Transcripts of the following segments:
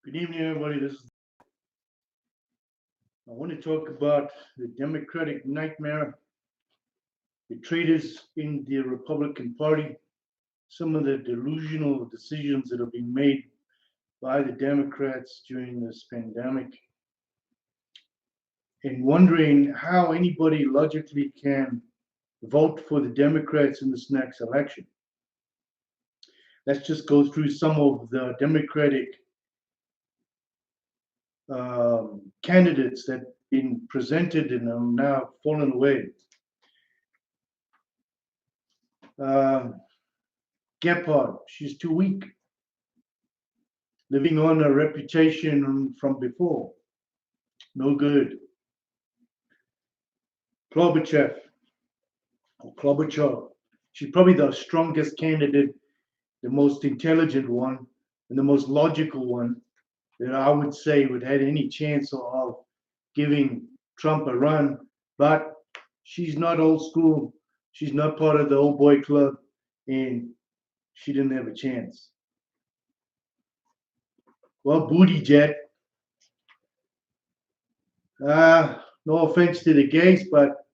Good evening, everybody. I want to talk about the Democratic nightmare, the traitors in the Republican Party, some of the delusional decisions that have been made by the Democrats during this pandemic, and wondering how anybody logically can vote for the Democrats in this next election. Let's just go through some of the Democratic candidates that have been presented and have now fallen away. Gephardt, she's too weak, living on a reputation from before. No good. Klobuchar, she's probably the strongest candidate, the most intelligent one, and the most logical one that I would say would have any chance of giving Trump a run. But she's not old school. She's not part of the old boy club, and she didn't have a chance. Well, Buttigieg, no offense to the gays, but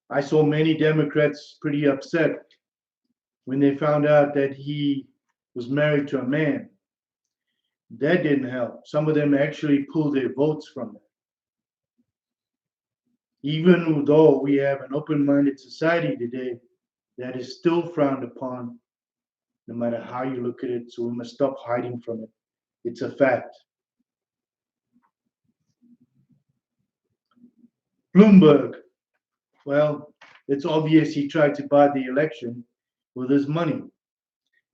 I saw many Democrats pretty upset when they found out that he was married to a man. That didn't help. Some of them actually pulled their votes from it. Even though we have an open-minded society today, that is still frowned upon, no matter how you look at it. So we must stop hiding from it. It's a fact. Bloomberg, well, it's obvious he tried to buy the election with his money,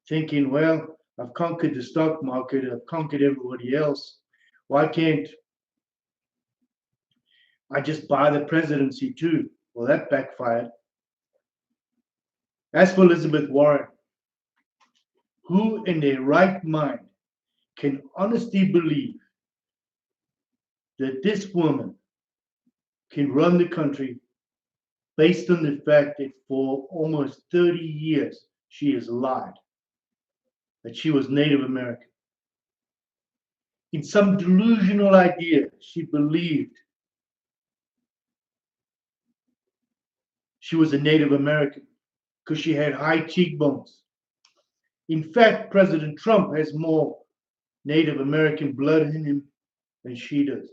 thinking, well, I've conquered the stock market, I've conquered everybody else. Why can't I just buy the presidency too? Well, that backfired. As for Elizabeth Warren, who in their right mind can honestly believe that this woman can run the country based on the fact that for almost 30 years she has lied that she was Native American? In some delusional idea, she believed she was a Native American because she had high cheekbones. In fact, President Trump has more Native American blood in him than she does.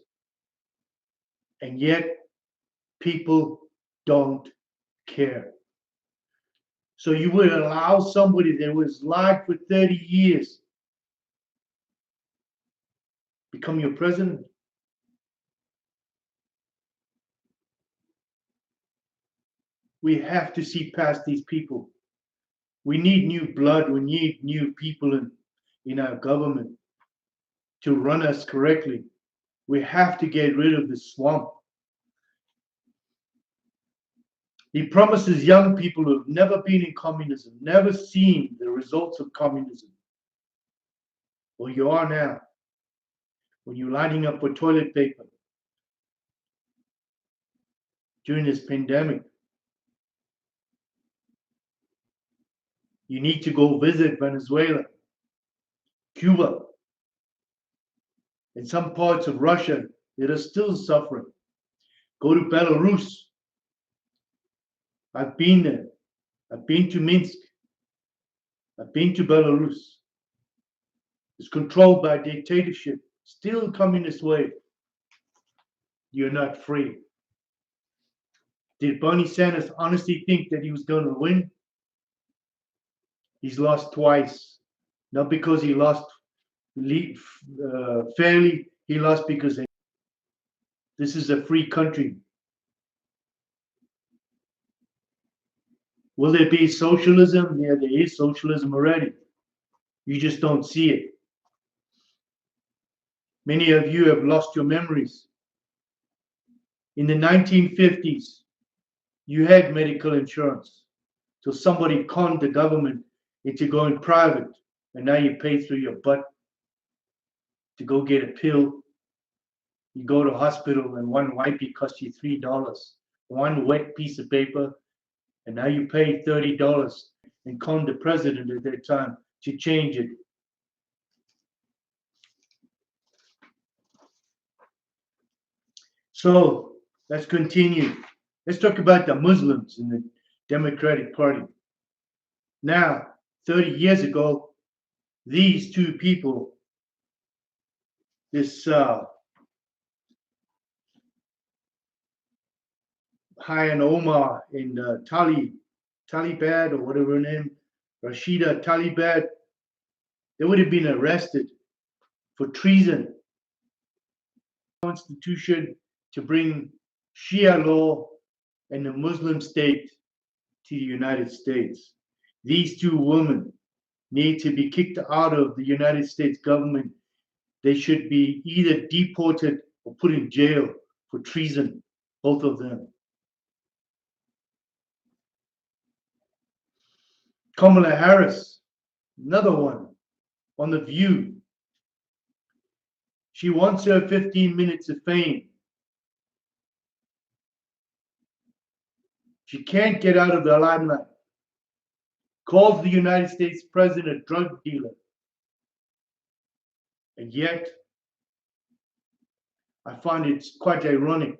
And yet, people don't care. So you would allow somebody that was lied for 30 years become your president? We have to see past these people. We need new blood. We need new people in our government to run us correctly. We have to get rid of the swamp. He promises young people who have never been in communism, never seen the results of communism. Well, you are now. When you're lining up for toilet paper during this pandemic, you need to go visit Venezuela, Cuba, and some parts of Russia that are still suffering. Go to Belarus. I've been there. I've been to Minsk. I've been to Belarus. It's controlled by dictatorship, still communist way. You're not free. Did Bernie Sanders honestly think that he was going to win? He's lost twice. Not because he lost fairly, he lost because this is a free country. Will there be socialism? Yeah, there is socialism already. You just don't see it. Many of you have lost your memories. In the 1950s, you had medical insurance. So somebody conned the government into going private, and now you pay through your butt to go get a pill. You go to hospital and one wipey costs you $3. One wet piece of paper, and now you pay $30 and con the president at that time to change it. So let's continue. Let's talk about the Muslims in the Democratic Party. Now, 30 years ago, these two people, this Hayan Omar and Talibad or whatever her name, Rashida Talibad, they would have been arrested for treason. Constitution to bring Shia law and the Muslim state to the United States. These two women need to be kicked out of the United States government. They should be either deported or put in jail for treason, both of them. Kamala Harris, another one, on The View. She wants her 15 minutes of fame. She can't get out of the limelight. Calls the United States president a drug dealer. And yet, I find it quite ironic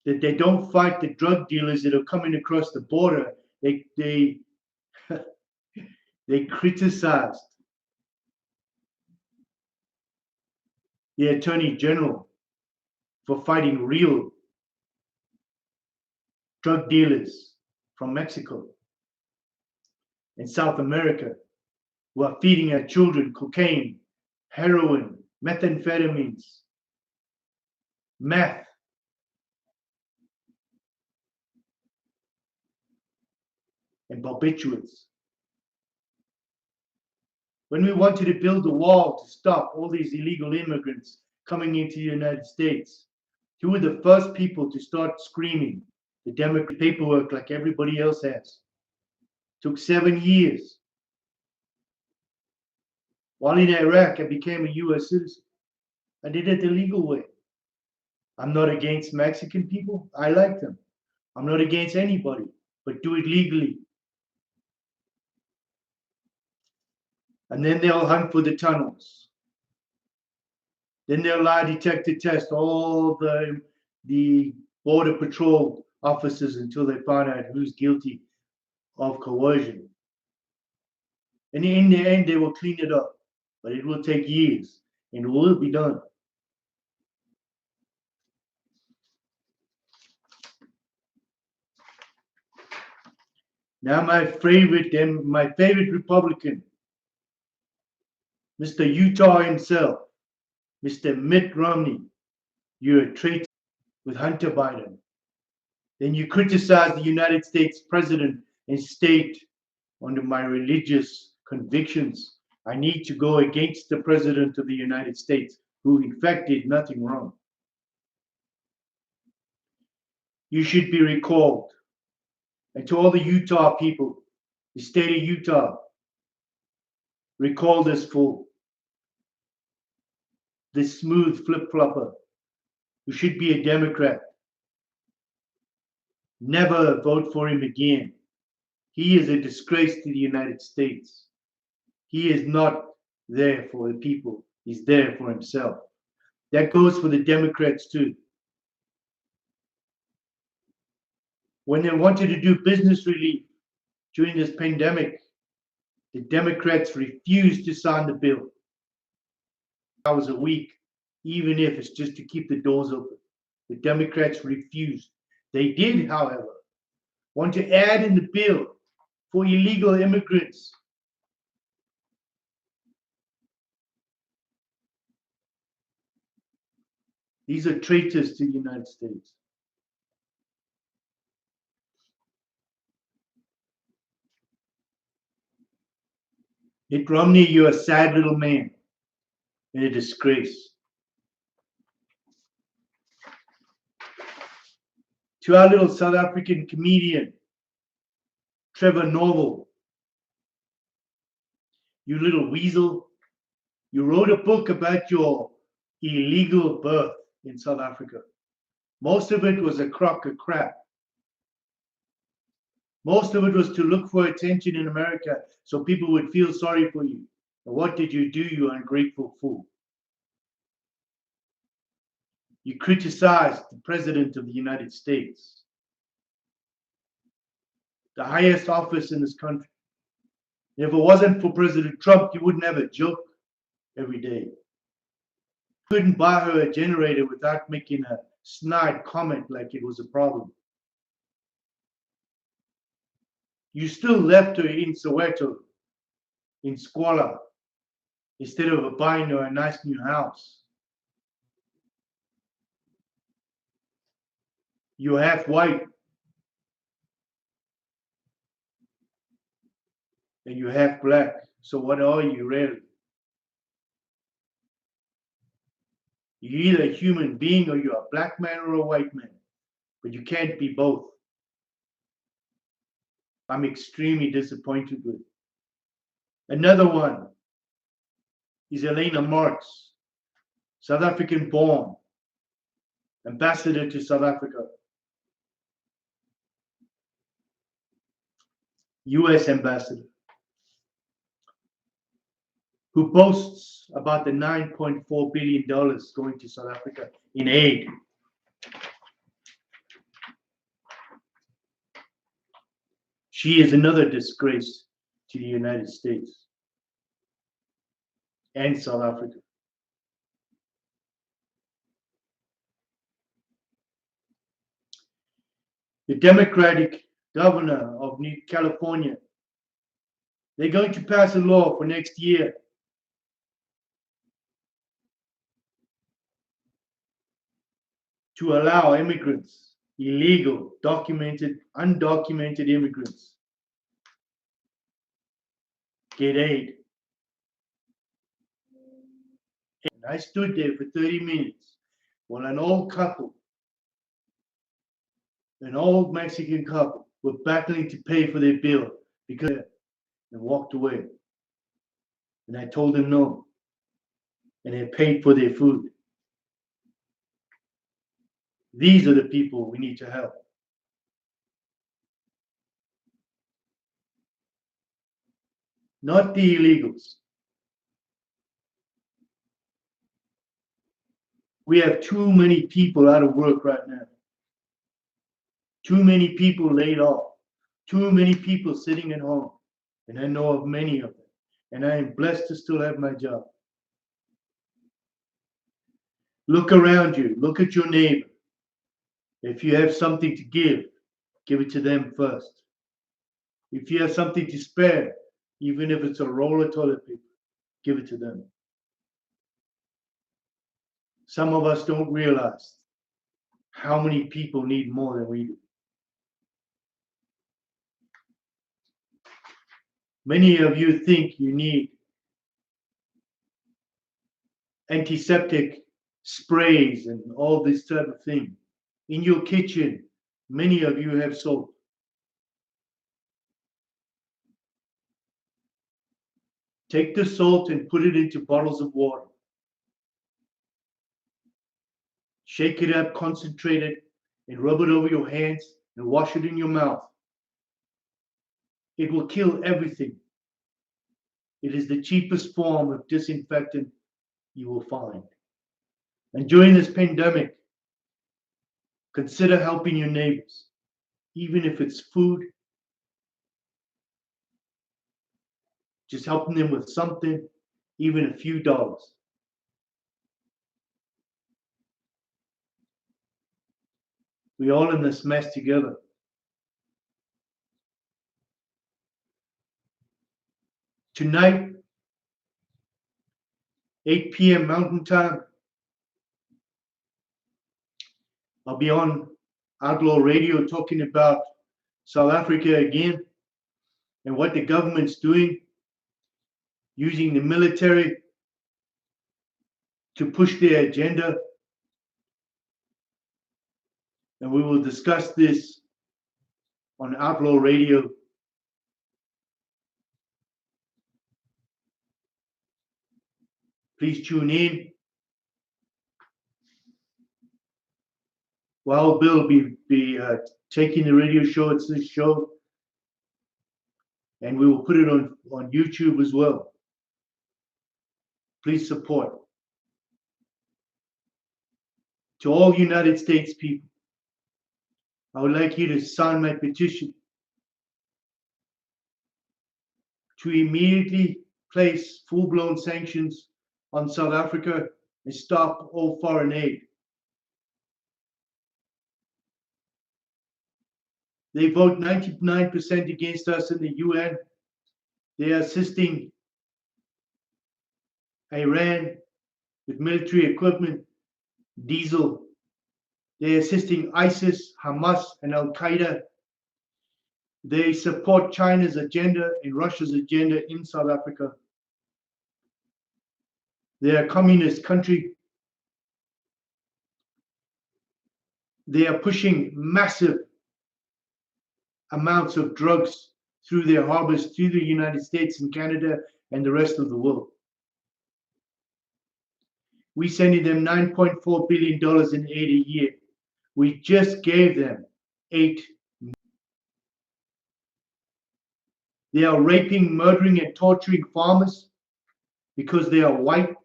that they don't fight the drug dealers that are coming across the border. They criticized the Attorney General for fighting real drug dealers from Mexico and South America who are feeding our children cocaine, heroin, methamphetamines, meth. And barbiturates. When we wanted to build a wall to stop all these illegal immigrants coming into the United States, who were the first people to start screaming the Democrat paperwork like everybody else has? Took 7 years. While in Iraq, I became a US citizen. I did it the legal way. I'm not against Mexican people. I like them. I'm not against anybody, but do it legally. And then they'll hunt for the tunnels. Then they'll lie detector test all the border patrol officers until they find out who's guilty of coercion. And in the end, they will clean it up. But it will take years, and it will be done. Now my favorite Republican, Mr. Utah himself, Mr. Mitt Romney, you're a traitor with Hunter Biden. Then you criticize the United States president and state under my religious convictions. I need to go against the president of the United States, who in fact did nothing wrong. You should be recalled. And to all the Utah people, the state of Utah, recall this fool, this smooth flip-flopper who should be a Democrat. Never vote for him again. He is a disgrace to the United States. He is not there for the people. He's there for himself. That goes for the Democrats too. When they wanted to do business relief during this pandemic, the Democrats refused to sign the bill. Hours a week, even if it's just to keep the doors open. The Democrats refused. They did, however, want to add in the bill for illegal immigrants. These are traitors to the United States. Mitt Romney, you're a sad little man and a disgrace. To our little South African comedian, Trevor Noah, you little weasel, you wrote a book about your illegal birth in South Africa. Most of it was a crock of crap. Most of it was to look for attention in America so people would feel sorry for you. And what did you do, you ungrateful fool? You criticized the President of the United States, the highest office in this country. If it wasn't for President Trump, you wouldn't have a joke every day. Couldn't buy her a generator without making a snide comment like it was a problem. You still left her in Soweto, in squalor, instead of buying her a nice new house. You're half white and you're half black. So what are you really? You're either a human being or you're a black man or a white man, but you can't be both. I'm extremely disappointed with. Another one is Elena Marx, South African born, ambassador to South Africa, US ambassador, who boasts about the $9.4 billion going to South Africa in aid. She is another disgrace to the United States and South Africa. The Democratic governor of California, they're going to pass a law for next year to allow immigrants, illegal, documented, undocumented immigrants, get aid. And I stood there for 30 minutes while an old couple, an old Mexican couple, were battling to pay for their bill because and walked away. And I told them no. And they paid for their food. These are the people we need to help. Not the illegals. We have too many people out of work right now. Too many people laid off. Too many people sitting at home. And I know of many of them. And I am blessed to still have my job. Look around you. Look at your neighbor. If you have something to give it to them first. If you have something to spare, even if it's a roll of toilet paper, give it to them. Some of us don't realize how many people need more than we do. Many of you think you need antiseptic sprays and all this type of thing. In your kitchen, many of you have soap. Take the salt and put it into bottles of water. Shake it up, concentrate it, and rub it over your hands and wash it in your mouth. It will kill everything. It is the cheapest form of disinfectant you will find. And during this pandemic, consider helping your neighbors, even if it's food. Just helping them with something, even a few dollars. We're all in this mess together. Tonight, 8 p.m. Mountain Time, I'll be on Outlaw Radio talking about South Africa again and what the government's doing, using the military to push their agenda. And we will discuss this on Outlaw Radio. Please tune in. Wild Bill will be taking the radio show. It's this show. And we will put it on YouTube as well. Please support. To all United States people, I would like you to sign my petition to immediately place full-blown sanctions on South Africa and stop all foreign aid. They vote 99% against us in the UN. They are assisting Iran with military equipment, diesel. They're assisting ISIS, Hamas, and Al Qaeda. They support China's agenda and Russia's agenda in South Africa. They're a communist country. They are pushing massive amounts of drugs through their harbors to the United States and Canada and the rest of the world. We're sending them $9.4 billion in aid a year. We just gave them $8 million. They are raping, murdering, and torturing farmers because they are white.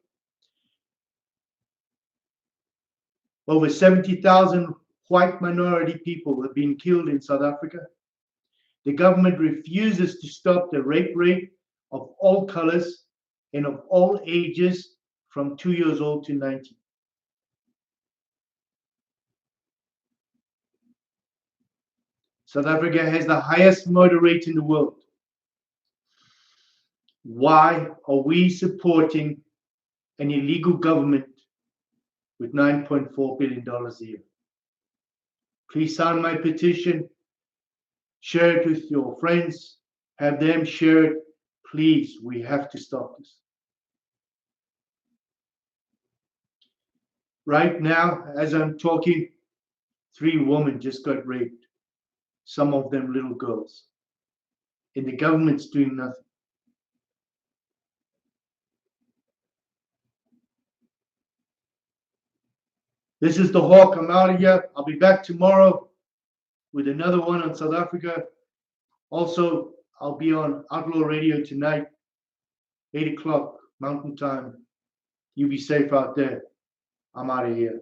Over 70,000 white minority people have been killed in South Africa. The government refuses to stop the rape rate of all colors and of all ages from 2 years old to 90. South Africa has the highest murder rate in the world. Why are we supporting an illegal government with $9.4 billion a year? Please sign my petition, share it with your friends, have them share it. Please, we have to stop this. Right now, as I'm talking, 3 women just got raped, some of them little girls, and the government's doing nothing. This is the Hawk. I'm out of here. I'll be back tomorrow with another one on South Africa. Also, I'll be on Outlaw Radio tonight, 8 o'clock Mountain Time. You be safe out there. I'm out of here.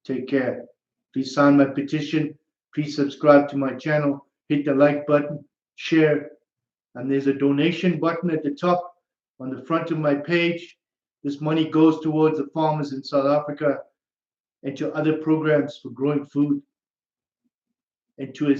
Take care. Please sign my petition. Please subscribe to my channel. Hit the like button, share, and there's a donation button at the top on the front of my page. This money goes towards the farmers in South Africa and to other programs for growing food and to